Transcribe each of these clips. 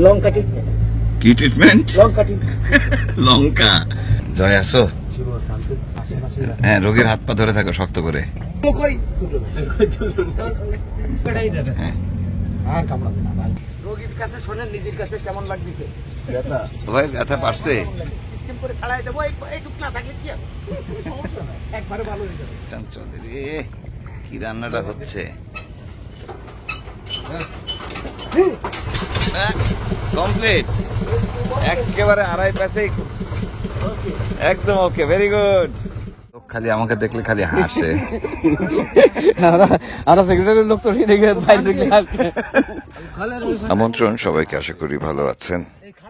লঙ্কা treatment. কি treatment? লঙ্কা treatment. লঙ্কা। জয় আসো। হ্যাঁ, রোগীর হাত পা ধরে থাকো শক্ত করে। রোগীর কাছে শোনেন, নিজের কাছে কেমন লাগছে ব্যথা? ভাই ব্যথা পারছে সিস্টেম করে ছাড়াই দেবো, এইটুক না থাকলে কি সমস্যা না, একবারে ভালো হয়ে যাবে। কি রান্নাটা হচ্ছে? কমপ্লিট, একেবারে আড়াই প্যাসে একদম ওকে, ভেরি গুড। খালি আমাকে দেখলে খালি হাসে। আমন্ত্রণ সবাইকে, আশা করি ভালো আছেন।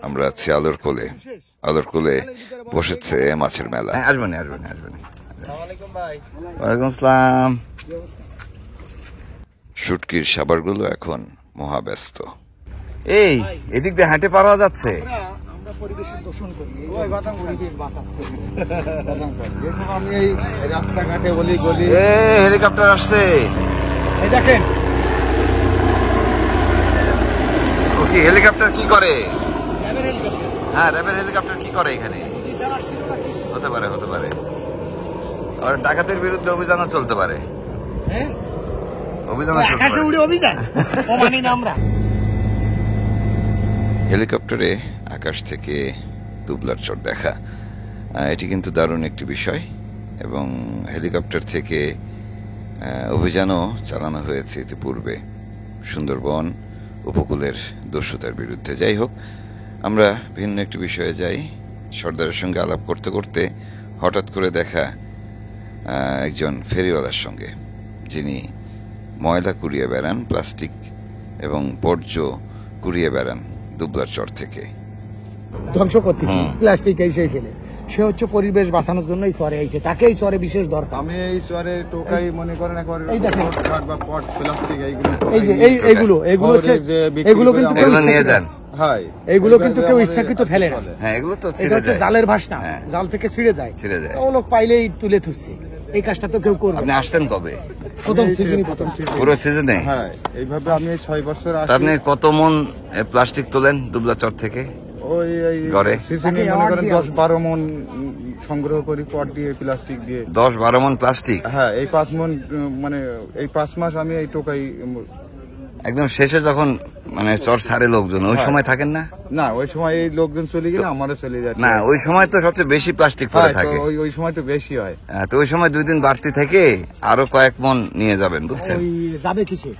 আমরা আছি আলোর কোলে। আলোর কোলে বসেছে মাছের মেলা। আসবেন আসবেন আসবেন। ওয়ালাইকুম আসসালাম। শুটকির সাবারগুলো এখন মহাব্যস্ত। এই এদিক দিয়ে হাঁটে পাওয়া যাচ্ছে। পরিবেশের দূষণ করি, পরিবেশ বাঁচাচ্ছে। আমি এই রাস্তাঘাটে গলি গলি হেলিকপ্টার আসছে, এই দেখেন। ও কি হেলিকপ্টার কি করে? হ্যাঁ, র্যাবের হেলিকপ্টার কি করে এখানে? হতে পারে, হতে পারে। আর ডাকাতের বিরুদ্ধে অভিযানও চলতে পারে। অভিযান আমরা হেলিকপ্টারে আকাশ থেকে দুবলার চর দেখা, এটি কিন্তু দারুণ একটি বিষয়। এবং হেলিকপ্টার থেকে অভিযানও চালানো হয়েছে ইতিপূর্বে সুন্দরবন উপকূলের দস্যুতার বিরুদ্ধে। যাই হোক, আমরা ভিন্ন একটি বিষয়ে যাই। সর্দারের সঙ্গে আলাপ করতে করতে হঠাৎ করে দেখা একজন ফেরিওয়ালার সঙ্গে, যিনি ময়লা কুড়িয়ে বেড়ান, প্লাস্টিক এবং বর্জ্য কুড়িয়ে বেড়ান দুবলার চর থেকে। ধ্বংস করতেছি প্লাস্টিক এই সেই ফেলে। সে হচ্ছে পরিবেশ বাঁচানোর জন্য এই চরে আইছে, তাকে এই চরে বিশেষ দরকার। আমি এই চরে টোকাই মনে করেন একবার, এই দেখেন পট প্লাস্টিক এইগুলো, এই যে এইগুলো হচ্ছে, এগুলো কিন্তু কেউ নিয়ে যান। হ্যাঁ, এগুলো কিন্তু কেউ ইচ্ছাকৃত ফেলে না। হ্যাঁ, এগুলো তো ছিঁড়ে যায়, জালের ভাসনা, জাল থেকে ছিঁড়ে যায়। ও লোক পাইলেই তুলে থুচ্ছে। এই কাজটা তো কেউ করবে। আপনি আসতেন কবে? প্রথম সিজনে। পুরো সিজনে? হ্যাঁ, এইভাবে আমি 6 বছর আসি। আপনি কত মন প্লাস্টিক তোলেন দুবলা চর থেকে? ওই গড়ে সিজনে মনে করেন 10-12 মন সংগ্রহ করি, পট দিয়ে, প্লাস্টিক দিয়ে। 10-12 মন প্লাস্টিক? হ্যাঁ, এই 5 মন, মানে এই 5 মাস আমি এই টোকাই। একদম শেষে যখন মানে চর ছাড়ে লোকজন, ওই সময় থাকেন না? না, ওই সময় এই লোকজন চলে গেলে আমারও চলে যায়। না, ওই সময় তো সবচেয়ে বেশি প্লাস্টিক পড়ে থাকে। ওই সময় তো বেশি হয়। তো ওই সময় 2 দিন বাড়তি থেকে আরো কয়েক মন নিয়ে যাবেন, বুঝছেন? যাবে কিসে?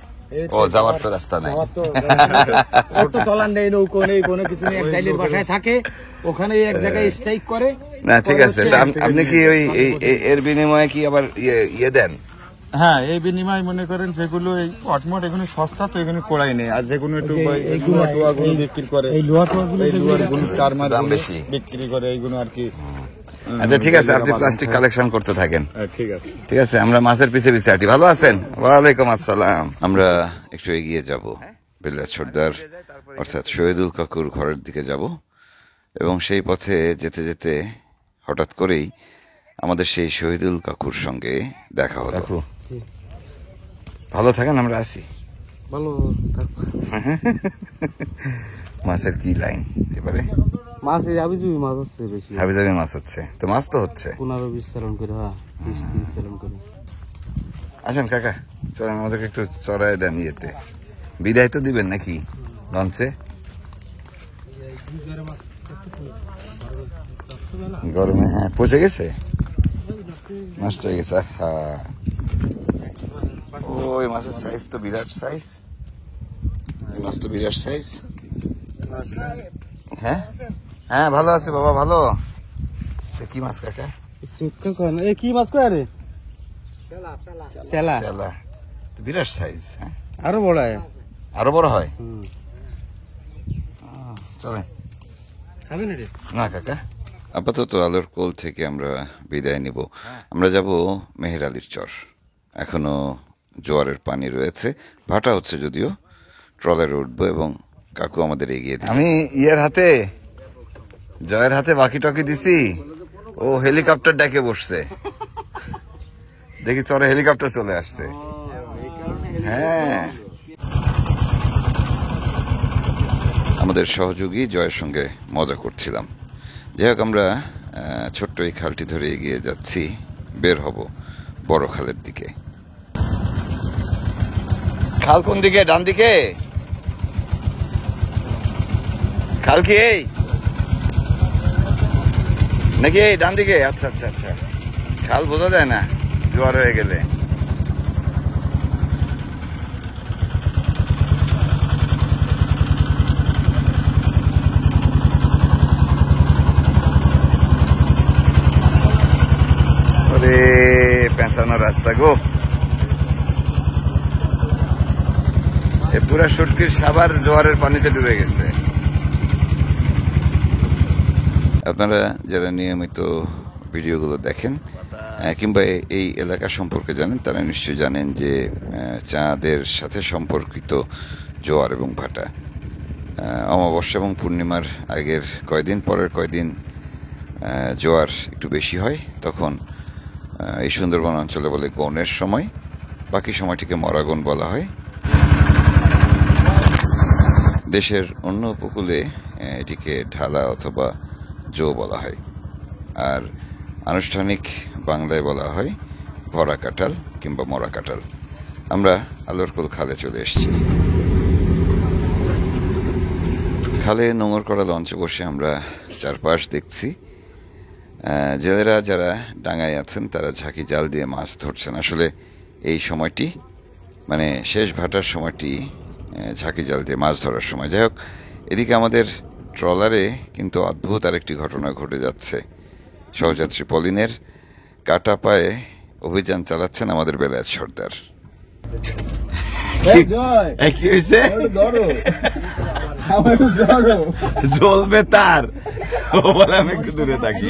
ও যাওয়ার তো রাস্তা নাই, তো টলান নেই, নৌকো নেই, কোনো কিছু নেই। এক জাইলের বাসায় থাকে, ওখানে এক জায়গায় স্ট্রাইক করে। না, ঠিক আছে। আপনি কি ওই এর বিনিময়ে কি আবার ইয়ে দেন? হ্যাঁ, এই বিনিময় মনে করেন যেগুলো এই অটমট এখানে সস্তা, তো এখানে পড়াই নেই। আর যেগুলো একটু লোহাগুলো বিক্রি করে, এই লোহাগুলো টারমার দাম বেশি বিক্রি করে, এইগুলো আর কি। আচ্ছা, ঠিক আছে, আপনি প্লাস্টিক কালেকশন করতে থাকেন। ঠিক আছে, ঠিক আছে। আমরা মাছের পিছে পিছে হাঁটি। ভালো আছেন? ওয়ালাইকুম আসসালাম। আমরা একটু এগিয়ে যাব, বেল্লাদ সর্দার অর্থাৎ শহীদুল কাকুর ঘরের দিকে যাব। এবং সেই পথে যেতে যেতে হঠাৎ করেই আমাদের সেই শহীদুল কাকুর সঙ্গে দেখা হলো। ভালো থাকেন, আমরা আসি। ভালো মাছের কি লাইন এবারে? মাছ হাবিজাবি মাছ হচ্ছে বেশি। হাবিজাবি মাছ হচ্ছে তো, মাছ তো হচ্ছে 15-20 চালান করে। হ্যাঁ, 20-30 চালান করে। আসেন কাকা, চলেন, আমাদেরকে একটু চড়ায় দেন ইয়েতে। বিদায় তো দিবেন নাকি লঞ্চে? গরমে হ্যাঁ পচে গেছে, নষ্ট হয়ে গেছে। হ্যাঁ, ওই মাছের সাইজ তো বিরাট সাইজ, মাছ তো বিরাট সাইজ। হ্যাঁ হ্যাঁ, ভালো আছে বাবা, ভালো। কি মাছ কাকা? কি মাছ কয়? বিরাট সাইজ। হ্যাঁ, আরো বড় হয়, আরো বড় হয়। চলে না কাকা, আপাতত আলোর কোল থেকে আমরা বিদায় নিব। আমরা যাব মেহের আলীর চর। এখনো জোয়ারের পানি রয়েছে, ভাটা হচ্ছে যদিও। ট্রলারে উঠবো এবং কাকু আমাদের এগিয়ে দিই। আমি ইয়ের হাতে, জয়ের হাতে বাকি টকি দিছি, ও হেলিকপ্টার ডেকে বসছে। দেখি চরে হেলিকপ্টার চলে আসছে। হ্যাঁ, আমাদের সহযোগী জয়ের সঙ্গে মজা করছিলাম। যাই হোক, আমরা ছোট্ট এই খালটি ধরে এগিয়ে যাচ্ছি, বের হব বড় খালের দিকে। খাল কোন দিকে? ডান দিকে? খাল কি এই নাকি এই ডান দিকে? আচ্ছা আচ্ছা আচ্ছা, খাল বোঝা যায় না জোয়ার হয়ে গেলে। ওরে পেঁচানো রাস্তা গো, এ পুরা সুটকির সাবার জোয়ারের পানিতে ডুবে গেছে। আপনারা যারা নিয়মিত ভিডিওগুলো দেখেন কিংবা এই এলাকা সম্পর্কে জানেন, তারা নিশ্চয়ই জানেন যে চাঁদের সাথে সম্পর্কিত জোয়ার এবং ভাটা অমাবস্যা এবং পূর্ণিমার আগের কয়দিন, পরের কয়দিন জোয়ার একটু বেশি হয়। তখন এই সুন্দরবন অঞ্চলে বলে গনের সময়, বাকি সময়টিকে মরাগন বলা হয়। দেশের অন্য উপকূলে এটিকে ঢালা অথবা জো বলা হয়, আর আনুষ্ঠানিক বাংলায় বলা হয় ভরা কাঁঠাল কিংবা মরা কাঁঠাল। আমরা আলোরকুল খালে চলে এসেছি। খালে নোঙর করা লঞ্চে বসে আমরা চারপাশ দেখছি। জেলেরা যারা ডাঙায় আছেন তারা ঝাঁকি জাল দিয়ে মাছ ধরছেন। আসলে এই সময়টি মানে শেষ ভাটার সময়টি ঝাঁকি জাল দিয়ে মাছ ধরার সময়। যাই হোক, এদিকে আমাদের ট্রলারে কিন্তু অদ্ভুত আরেকটি ঘটনা ঘটে যাচ্ছে। সহযাত্রী পলিনের কাটা পায়ে অভিযান চালাচ্ছেন আমাদের বেলায়েত সর্দার। কি হয়েছে? জ্বলবে তার, আমি একটু দূরে থাকি।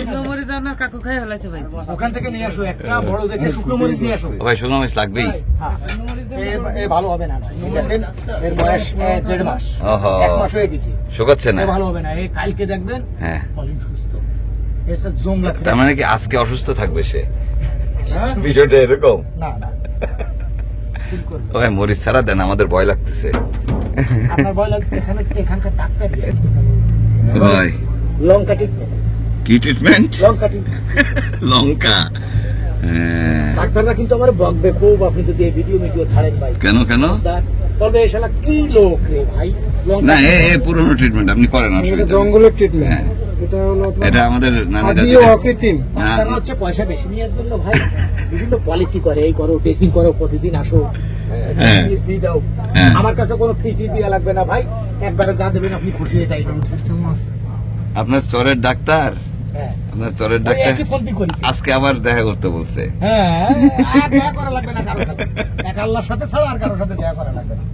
ওখান থেকে নিয়ে আসো একটা বড় দেখে শুকনো মরিচ নিয়ে আসো। ভাই শুকনো মরিচ লাগবেই। ভালো হবে না, এর বয়স 1.5 মাস, 1 মাস হয়ে গেছে, শুকাচ্ছে না, ভালো হবে না। এই কালকে দেখবেন হ্যাঁ পলিন সুস্থ, এসব জম লাগবে। তার মানে কি আজকে অসুস্থ থাকবে সে? বিষয়টা এরকম না না, ওই মরিচ ছাড়া দেন, আমাদের ভয় লাগতেছে। আপনার ভয় লাগছে? এখানকার ডাক্তার ভাই লঙ্কা ট্রিটমেন্ট। কি ট্রিটমেন্ট? লঙ্কা ট্রিটমেন্ট, লঙ্কা। ডাক্তাররা কিন্তু আমার বকবে খুব, আপনি যদি এই ভিডিও ছাড়েন ভাই। কেন কেন তবে শালা কি লোক রে ভাই। না, এ পুরনো ট্রিটমেন্ট আপনি করেন, অসুবিধা জঙ্গলের ট্রিটমেন্ট। এটা হলো এটা আমাদের নানা দাদি অকৃত্রিম। ডাক্তাররা হচ্ছে পয়সা বেশি নেওয়ার জন্য ভাই বিভিন্ন পলিসি করে, এই করো, টেস্টিং করো, প্রতিদিন আসো, দিয়ে দাও। আমার কাছে কোনো ফিটি দেওয়া লাগবে না ভাই, একবারে যা দেবেন আপনি খুশি হয়ে যাই। সিস্টেম আছে। আপনার চরের ডাক্তার, আপনার চরের ডাক্তার আজকে আবার দেখা করতে বলছে। হ্যাঁ, দেখা করা লাগবে না কারোর সাথে, এক আল্লাহর সাথে ছাড়া আর কারোর সাথে দেখা করা লাগবে না।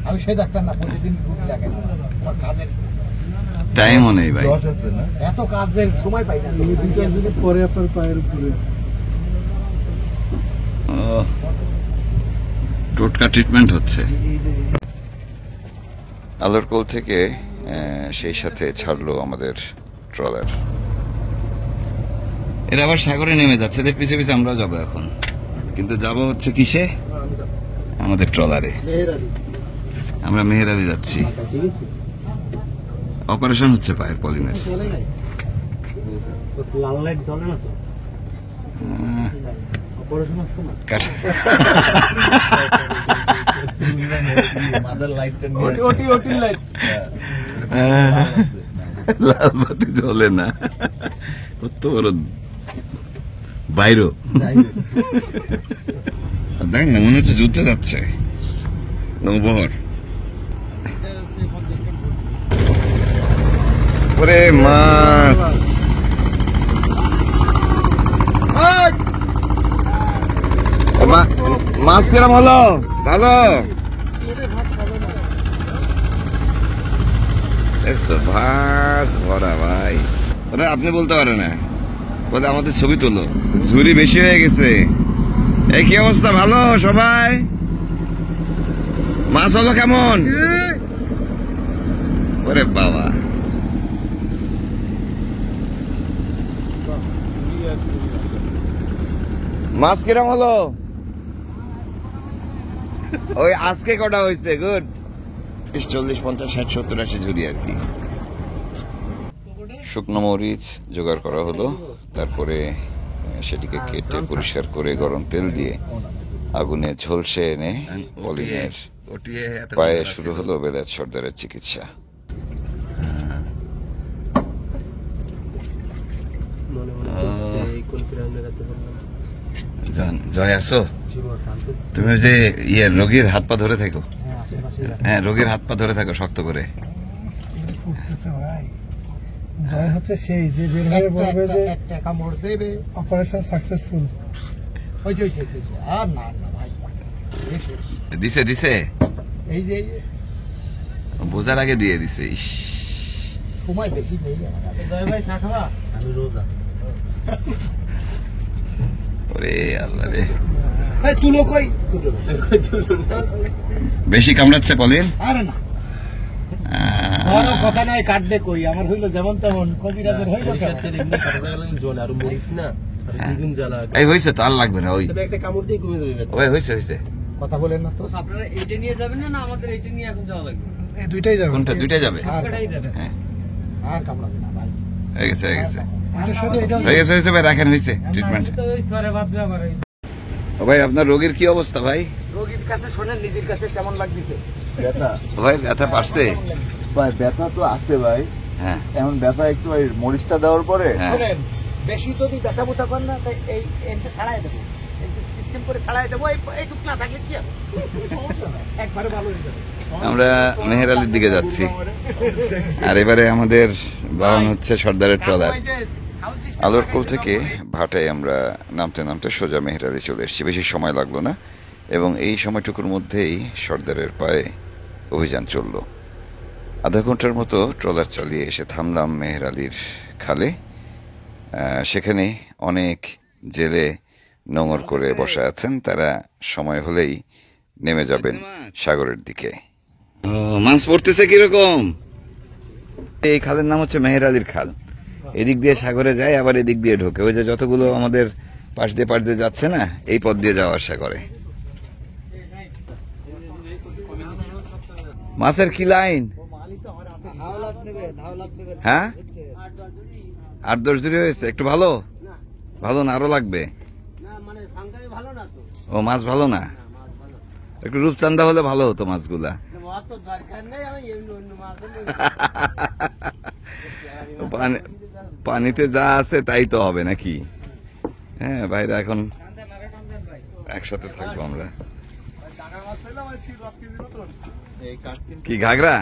আমি সেই ডাক্তার না, প্রতিদিন রুটি লাগে না, আমার কাজের টাইমও নেই ভাই, এত কাজের সময় পাই না। পরে আপনার পায়ের উপরে টোটকা ট্রিটমেন্ট হচ্ছে। আলোরকোল থেকে সেই সাথে ছাড়লো আমাদের ট্রলার। এরা আবার সাগরে নেমে যাচ্ছে, এদের পিছে পিছে আমরাও যাবো এখন। কিন্তু যাবো হচ্ছে কিসে? আমাদের ট্রলারে। আমরা মেহেরালি যাচ্ছি, অপারেশন হচ্ছে পায়ের পলিনের। লাল লাইট জ্বলে না তো? অপারেশন হচ্ছে না, মাদার লাইট, ওটি লাইট, লাল বাতি জ্বলে না। কত বড় বাইরে দেখ না, মনে হচ্ছে যুদ্ধে যাচ্ছে নৌবহর। ওরে মাছ, মাছ কিরম হলো? ভালো দেখছো? মাছ ভরা ভাই। ওরা আপনি বলতে পারে না, বলে আমাদের ছবি তোলো, ঝুরি বেশি হয়ে গেছে। এই কি অবস্থা? ভালো সবাই? মাছ হলো কেমন? ওরে বাবা, মাছ কিরম হলো? ওই আজকে কটা হয়েছে? গুড। 40, 50, 60, 70, 80 ঝুড়ি আর কি। শুকনো মরিচ জোগাড় করা হলো, তারপরে সেটিকে কেটে পরিষ্কার করে গরম তেল দিয়ে আগুনে ঝলসে এনে পলিনের পায়ে শুরু হলো বেলায়েত সর্দারের চিকিৎসা। জয় আছো তুমি? যে রোগীর হাত পা ধরে থাকো, হ্যাঁ রোগীর হাত পা ধরে থাকো শক্ত করে। জয় হচ্ছে সেই যে বের হয়ে বলবে যে একটা কামড় দেবে, অপারেশন সাকসেসফুল। হইছে হইছে হইছে। আর না না ভাই, দিছে দিছে, এই যে বোঝার আগে দিয়ে দিছে। ইস, সময় বেশি নেই আমার। জয় ভাই চা খাবা? আমি রোজা। ওরে আল্লাহ রে, ভাই তুলো কই? বেশি কামড়াচ্ছে পলিন? আরে না, বড় কথা নাই, কাটবে কই? আমার হইলো যেমন তেমন, কবিরাজের হইলো এই হয়েছে তো, আর লাগবে না। ওই একটা কামড় দিয়ে কমে যাবে। ওই হয়েছে হয়েছে। কথা বলেন না তো। আপনারা এইটা নিয়ে যাবেন না আমাদের এইটা নিয়ে এখন যাওয়া লাগবে? এই দুইটাই যাবে। কোনটা? দুইটাই যাবে। হ্যাঁ, আর কামড়াবে না ভাই। হয়ে গেছে হয়ে গেছে এটার সাথে এটা হয়ে গেছে হয়েছে ভাই, রাখেন, হয়েছে ট্রিটমেন্ট। ভাই আপনার রোগীর কি অবস্থা ভাই? রোগীর কাছে শোনেন, নিজের কাছে কেমন লাগতেছে? ব্যথা ভাই ব্যথা পারছে? ভাই ব্যথা তো আছে ভাই, হ্যাঁ এখন ব্যথা একটু ওই মরিচটা দেওয়ার পরে হ্যাঁ। শোনেন, বেশি যদি ব্যথা বুথা করেন না, তাই এই এনতে ছাড়াই দেবো, সিস্টেম করে ছাড়াই দেবো। এইটুক না থাকলে কি হবে? সমস্যা নাই, একবারে ভালো হয়ে যাবে। আমরা মেহের আলীর দিকে যাচ্ছি, আর এবারে আমাদের বাহন হচ্ছে সর্দারের ট্রলার। আলোরকোল থেকে ভাটায় আমরা নামতে নামতে সোজা মেহের আলী চলে এসেছি। বেশি সময় লাগলো না, এবং এই সময়টুকুর মধ্যেই সর্দারের পায়ে অভিযান চলল। আধা ঘন্টার মতো ট্রলার চালিয়ে এসে থামলাম মেহের আলীর খালে। সেখানে অনেক জেলে নোঙর করে বসে আছেন, তারা সময় হলেই নেমে যাবেন সাগরের দিকে। মাছ পড়তেছে কিরকম? এই খালের নাম হচ্ছে মেহের আলীর খাল। এদিক দিয়ে সাগরে যায়, আবার এদিক দিয়ে ঢোকে। ওই যে যতগুলো আমাদের পাশ দিয়ে যাচ্ছে না, এই পথ দিয়ে যাওয়া আসা করে। মাছের কি লাইন? হ্যাঁ 8-10 জুড়ি হয়েছে। একটু ভালো ভালো না, আরো লাগবে? ও মাছ ভালো না, একটু রূপচান্দা হলে ভালো হতো মাছগুলা। পানিতে যা আছে তাই তো হবে নাকি? হ্যাঁ ভাইরা, এখন একসাথে থাকবো আমরা। কি ঘাগরা?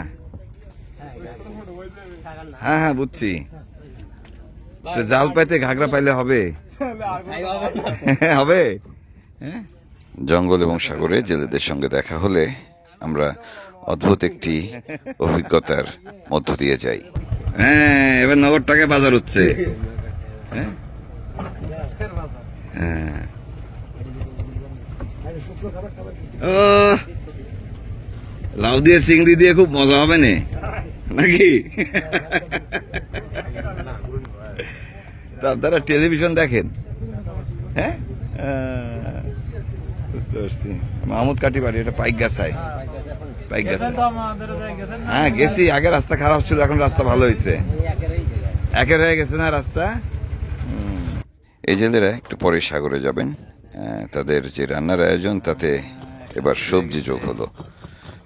হ্যাঁ হ্যাঁ বুঝছি। তো জাল পাইতে ঘাগরা পাইলে হবে? হবে। হ্যাঁ, জঙ্গল এবং সাগরে জেলেদের সঙ্গে দেখা হলে আমরা অদ্ভুত একটি অভিজ্ঞতার মধ্য দিয়ে যাই। হ্যাঁ, এবার নগর টাকা বাজার হচ্ছে। হ্যাঁ হ্যাঁ, ও লাউ দিয়ে চিংড়ি দিয়ে খুব মজা হবে না নাকি? আপনারা টেলিভিশন দেখেন? হ্যাঁ, বুঝতে পারছি। মাহমুদ কাটি বাড়ি, এটা পাইক গাছায়। পাইক গাছায় হ্যাঁ গেছি। আগে রাস্তা খারাপ ছিল, এখন রাস্তা ভালো হয়েছে। একের হয়ে গেছে না রাস্তা। এই জেলেরা একটু পরে সাগরে যাবেন। তাদের যে রান্নার আয়োজন, তাতে এবার সবজি যোগ হলো।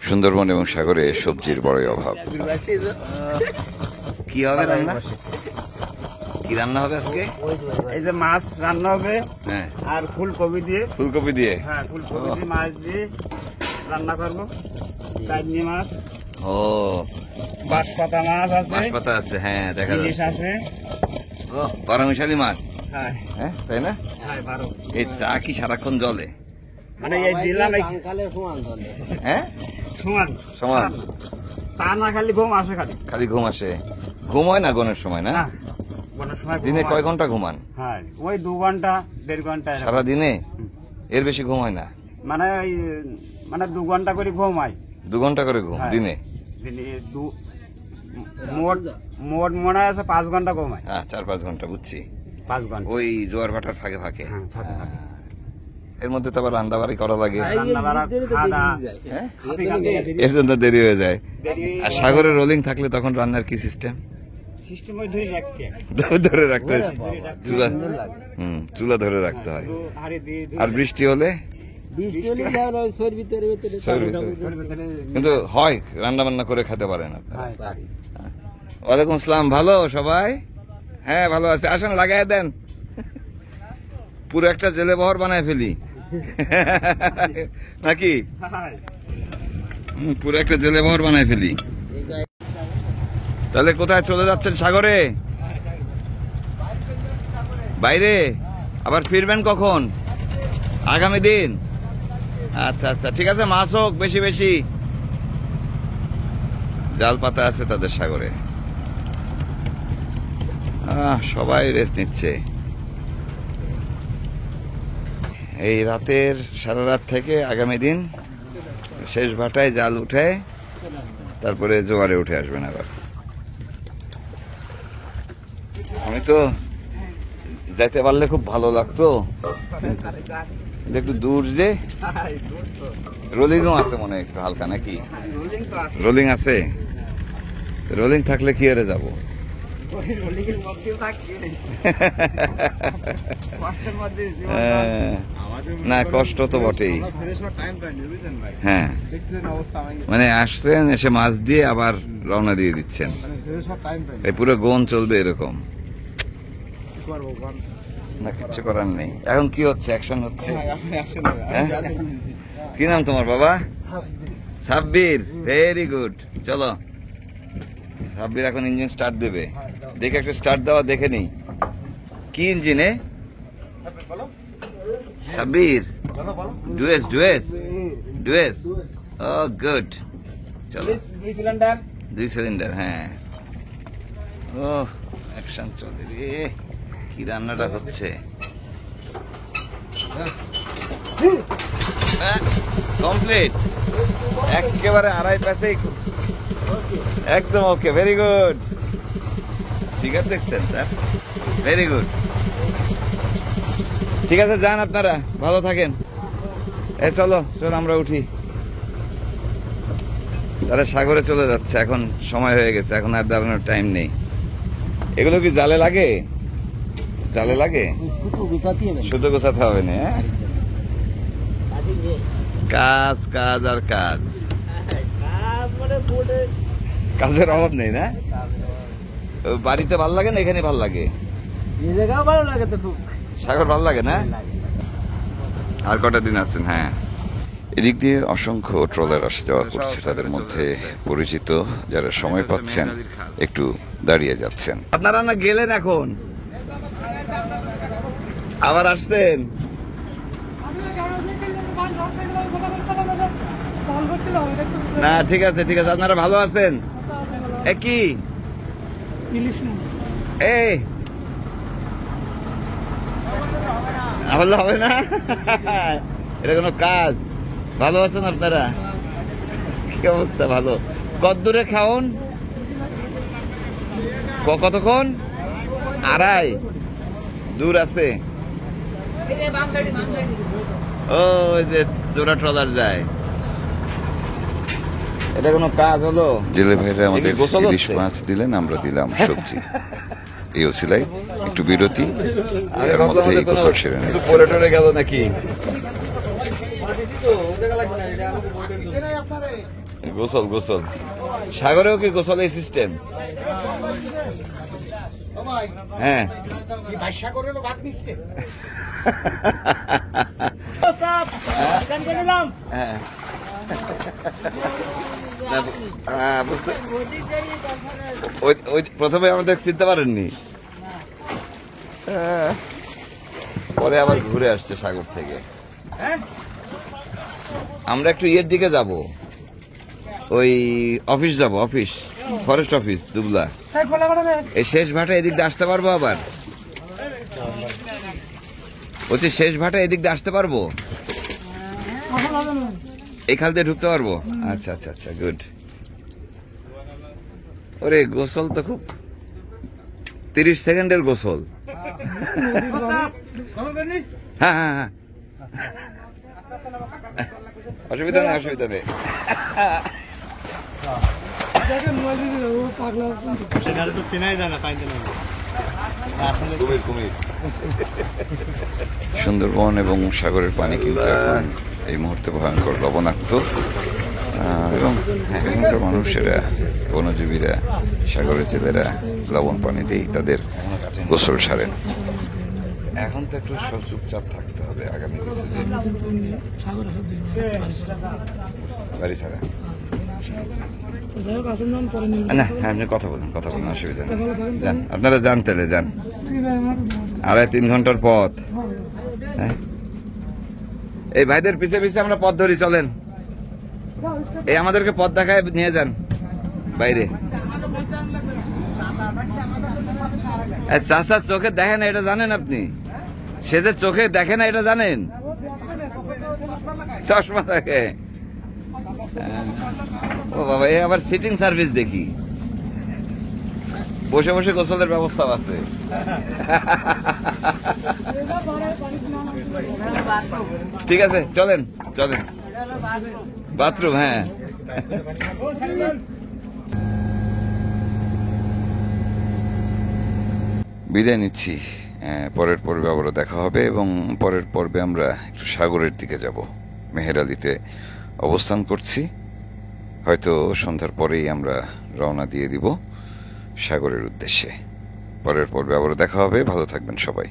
সুন্দরবন এবং সাগরে সবজির বড়ই অভাব। কি হবে রান্না? কি রান্না হবে আজকে? এই যে মাছ রান্না হবে, হ্যাঁ, আর ফুলকপি দিয়ে। ফুলকপি দিয়ে? হ্যাঁ, ফুলকপি দিয়ে মাছ দিয়ে রান্না করবো। কাজনি মাছ, ও বাঁশপাতা মাছ আছে, বাঁশপাতা আছে, হ্যাঁ দেখা ইলিশ যাচ্ছে। আছে। ও 12 মিশালি মাছ। হ্যাঁ হ্যাঁ, তাই না? হ্যাঁ, 12। এই চা কি সারাক্ষণ জলে? মানে এই দিলাম হ্যাঁ, সমান সমান। চা না খালি ঘুম আসে, খালি খালি ঘুম আসে? ঘুম হয় না গনের সময়? না, না, কোনো সময় ঘুম দিনে হয়। কয় ঘন্টা ঘুমান? হ্যাঁ, ওই 2 ঘন্টা 1.5 ঘন্টা এরকম। সারা দিনে? এর বেশি ঘুম হয় না? মানে মানে 2 ঘন্টা করে ঘুম হয়। 2 ঘন্টা করে ঘুম হ্যাঁ। দিনে? দিনে মোট মোট মনে আছে 5 ঘন্টা ঘুম হয়। 4-5 ঘন্টা, বুঝছি। 5 ঘন্টা ওই জোয়ার ভাটার ফাঁকে ফাঁকে। হ্যাঁ, ফাঁকে ফাঁকে। এর মধ্যে তো আবার রান্না বাড়ি করা লাগে, হ্যাঁ? এর জন্য দেরি হয়ে যায়। আর সাগরে রোলিং থাকলে তখন রান্নার কি সিস্টেম? ধরে রাখতে হয় চুলা, চুলা ধরে রাখতে হয়। আর বৃষ্টি হলে কিন্তু হয় রান্না বান্না করে খেতে পারেন আপনারা। ওয়ালাইকুম আসসালাম, ভালো সবাই? হ্যাঁ ভালো আছে, আসেন লাগাই দেন, পুরো একটা জেলে বহর বানায় ফেলি নাকি? পুরো একটা জেলে বহর বানায় ফেলি। তাহলে কোথায় চলে যাচ্ছেন? সাগরে? বাইরে? আবার ফিরবেন কখন? আগামী দিন? আচ্ছা আচ্ছা, ঠিক আছে, মাছ হোক বেশি বেশি। জাল পাতা আছে তাদের সাগরে। সবাই রেস্ট নিচ্ছে এই রাতের, সারা রাত থেকে আগামী দিন শেষ ভাটায় জাল উঠে তারপরে জোয়ারে উঠে আসবেন আবার। আমি তো যাইতে পারলে খুব ভালো লাগতো, কিন্তু একটু দূর যে। রোলিংও আছে মনে হয় একটু হালকা, নাকি? রোলিং আছে? রোলিং থাকলে কি এর যাবো? না, কষ্ট তো বটেই। হ্যাঁ, মানে আসছেন, এসে মাছ দিয়ে আবার রওনা দিয়ে দিচ্ছেন, এই পুরো গোন চলবে এরকম। না, কিচ্ছু করার নেই। এখন কি হচ্ছে? অ্যাকশন হচ্ছে। কি নাম তোমার বাবা? Sabbir, very good. চলো, সাব্বির এখন ইঞ্জিন স্টার্ট দেবে। দেখে একটা স্টার্ট দেওয়া দেখে নেই, কি ইঞ্জিনে? সাব্বির, ডুয়েস ডুয়েস ডুয়েস। ও গুড, চলো। 2 সিলিন্ডার, হ্যাঁ। ও অ্যাকশন চলে রে, কি রান্নাটা হচ্ছে। কমপ্লিট, একেবারে আড়াই প্যাসেই একদম ওকে, ভেরি গুড। ফিগার দেখছেন স্যার, ভেরি গুড। ঠিক আছে, যান আপনারা, ভালো থাকেন। চলো চলো আমরা উঠি। তারা সাগরে চলে যাচ্ছে, এখন সময় হয়ে গেছে, এখন আর দাঁড়ানোর টাইম নেই। এগুলো কি জালে লাগে? জালে লাগে, শুধু গোছাতে হবে না। কাজ কাজ আর কাজ, কাজের অভাব নেই না? বাড়িতে ভাল লাগে না এখানে ভাল লাগে? সাগর ভাল লাগে না? আর কটা দিন আছেন? হ্যাঁ, এদিক দিয়ে অসংখ্য ট্রলার আসা যাওয়া করছে, তাদের মধ্যে পরিচিত যারা সময় পাচ্ছেন একটু দাঁড়িয়ে যাচ্ছেন। আপনারা না গেলেন, এখন আবার আসছেন? না, ঠিক আছে ঠিক আছে, আপনারা ভালো আছেন? কি এই বললে হবে না, এটা কোনো কাজ? ভালো আছেন আপনারা? কি অবস্থা? ভালো। কত দূরে খাওন? কতক্ষণ? আড়াই দূর আছে। ও, ওই যে জোড়া ট্রলার যায়, এটা কোনো কাজ হলো? জেলে ভাইরা আমাদের ইলিশ মাছ দিলেন, আমরা দিলাম সবজি। এই ওসিলায় একটু বিরতি, এর মধ্যে এই গোসল সেরে নিচ্ছি। পরে টরে গেল নাকি? গোসল গোসল সাগরেও কি গোসল এই সিস্টেম? হ্যাঁ, প্রথমে আমাদের চিনতে পারেননি, পরে আবার ঘুরে আসছে সাগর থেকে। আমরা একটু ইয়ের দিকে যাব, ওই অফিস যাব, অফিস, ফরেস্ট অফিস দুবলা। এই শেষ ভাটা এদিক দিয়ে আসতে পারবো? আবার বলছি শেষ ভাটা এদিক দিয়ে আসতে পারবো? এই খাল দিয়ে ঢুকতে পারবো? আচ্ছা আচ্ছা আচ্ছা, গুড। ওরে গোসল তো খুব 30 সেকেন্ডের গোসল। হ্যাঁ হ্যাঁ হ্যাঁ, অসুবিধা নেই, অসুবিধা নেই। সেখানে তো চেনাই যায় না, পাইতে না। কুমির কুমির। সুন্দরবন এবং সাগরের পানি কিন্তু এখন এই মুহূর্তে ভয়ঙ্কর লবণাক্ত, এবং এখানকার মানুষেরা, বনজীবীরা, সাগরের জেলেরা লবণ পানি দিয়ে তাদের গোসল সারেন। এখন তো একটু চুপচাপ থাকতে হবে আগামী কিছুদিন, বাড়ি ছাড়া। না, আপনি কথা বলুন, অসুবিধা নেই। যান, আপনারা যান, তাহলে যান। 2.5-3 ঘন্টার পথ। হ্যাঁ, এই ভাইদের পিছে পিছে আমরা পথ ধরি, চলেন। এই আমাদেরকে পথ দেখায় নিয়ে যান বাইরে। চাষা চোখে দেখে না, এটা জানেন আপনি? সে যে চোখে দেখে না, এটা জানেন? চশমা দেখে। ও বাবা, এ আবার সিটিং সার্ভিস দেখি, বসে বসে গোসলের ব্যবস্থা আছে। ঠিক আছে, চলেন চলেন। বাথরুম, হ্যাঁ। বিদায় নিচ্ছি, পরের পর্বে আবারও দেখা হবে, এবং পরের পর্বে আমরা একটু সাগরের দিকে যাব। মেহেরালিতে অবস্থান করছি, হয়তো সন্ধ্যার পরেই আমরা রওনা দিয়ে দিব সাগরের উদ্দেশ্যে। পরের পর্বে আবারও দেখা হবে, ভালো থাকবেন সবাই।